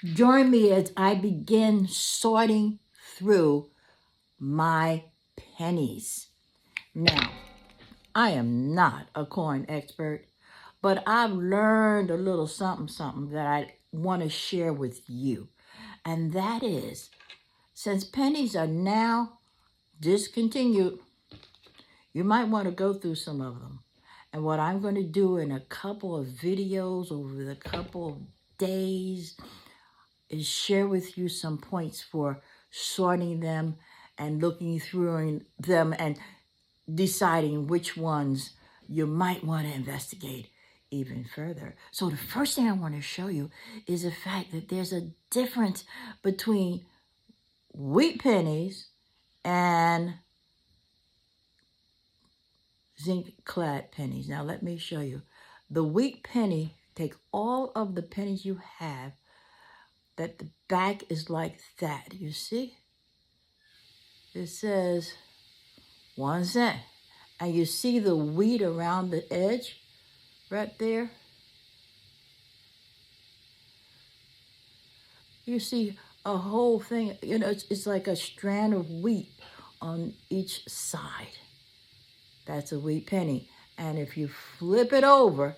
Join me as I begin sorting through my pennies. Now, I am not a coin expert, but I've learned a little something, something that I want to share with you. And that is, since pennies are now discontinued, you might want to go through some of them. And what I'm going to do in a couple of videos over the couple of days is share with you some points for sorting them and looking through them and deciding which ones you might want to investigate even further. So the first thing I want to show you is the fact that there's a difference between wheat pennies and zinc clad pennies. Now let me show you. The wheat penny, take all of the pennies you have, that the back is like that. You see? It says 1 cent. And you see the wheat around the edge right there? You see a whole thing, it's like a strand of wheat on each side. That's a wheat penny. And if you flip it over,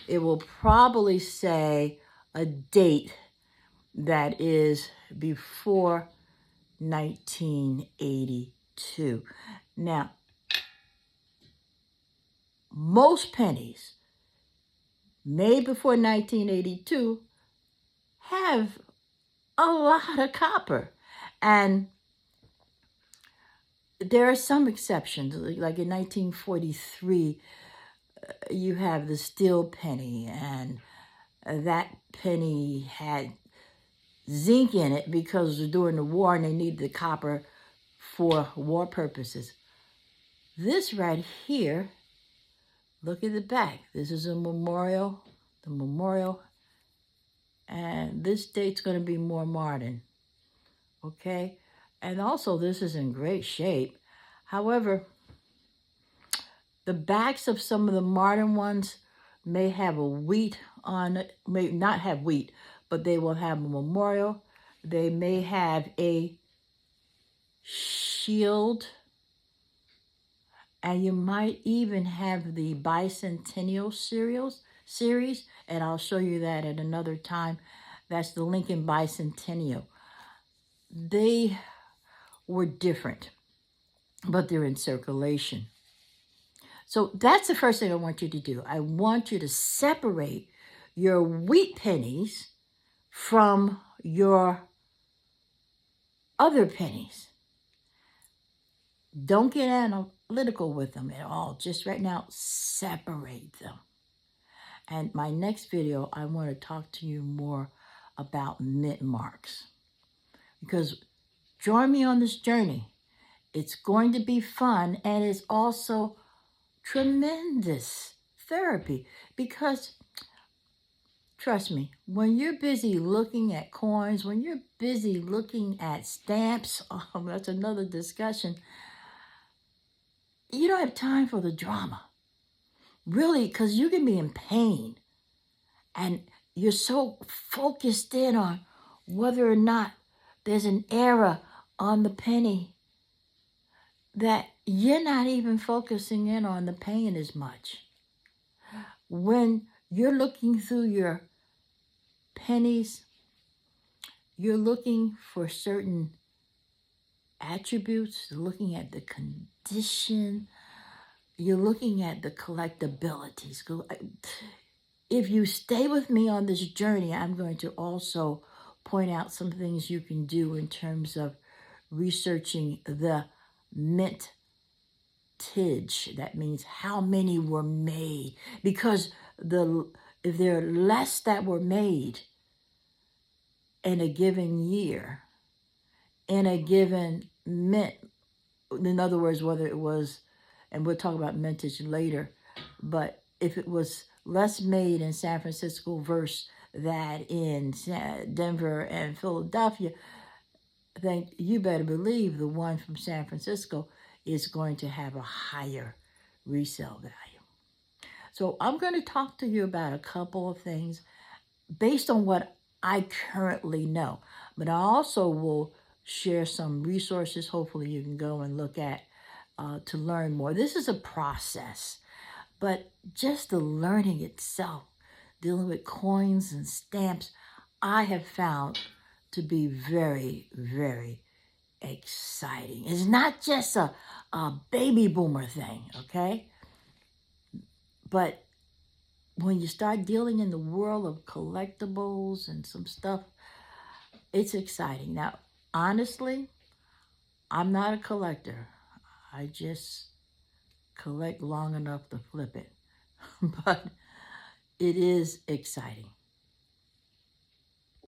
it will probably say a date that is before 1982. Now, most pennies made before 1982 have a lot of copper. And there are some exceptions, like in 1943, you have the steel penny, and that penny had zinc in it because during the war and they needed the copper for war purposes. This right here, look at the back. This is a memorial, the memorial, and this date's going to be more modern, okay? And also this is in great shape. However, the backs of some of the modern ones may have a wheat on it, may not have wheat, but they will have a memorial. They may have a shield, and you might even have the bicentennial series, and I'll show you that at another time. That's the Lincoln Bicentennial. They were different, but they're in circulation. So that's the first thing I want you to do. I want you to separate your wheat pennies from your other pennies. Don't get analytical with them at all. Just right now, separate them. And my next video, I want to talk to you more about mint marks. Because join me on this journey. It's going to be fun, and it's also tremendous therapy. Because, trust me, when you're busy looking at coins, when you're busy looking at stamps, that's another discussion, you don't have time for the drama. Really, because you can be in pain. And you're so focused in on whether or not there's an error on the penny that you're not even focusing in on the pain as much. When you're looking through your pennies, you're looking for certain attributes, looking at the condition, you're looking at the collectabilities. If you stay with me on this journey, I'm going to also point out some things you can do in terms of researching the mintage. That means how many were made. Because if there are less that were made in a given year, in a given mint, in other words, whether it was, and we'll talk about mintage later, but if it was less made in San Francisco versus that in Denver and Philadelphia, then you better believe the one from San Francisco is going to have a higher resale value. So I'm going to talk to you about a couple of things based on what I currently know. But I also will share some resources, hopefully you can go and look at to learn more. This is a process, but just the learning itself, dealing with coins and stamps, I have found to be very, very exciting. It's not just a baby boomer thing, okay? But when you start dealing in the world of collectibles and some stuff, it's exciting. Now, honestly, I'm not a collector. I just collect long enough to flip it. But it is exciting.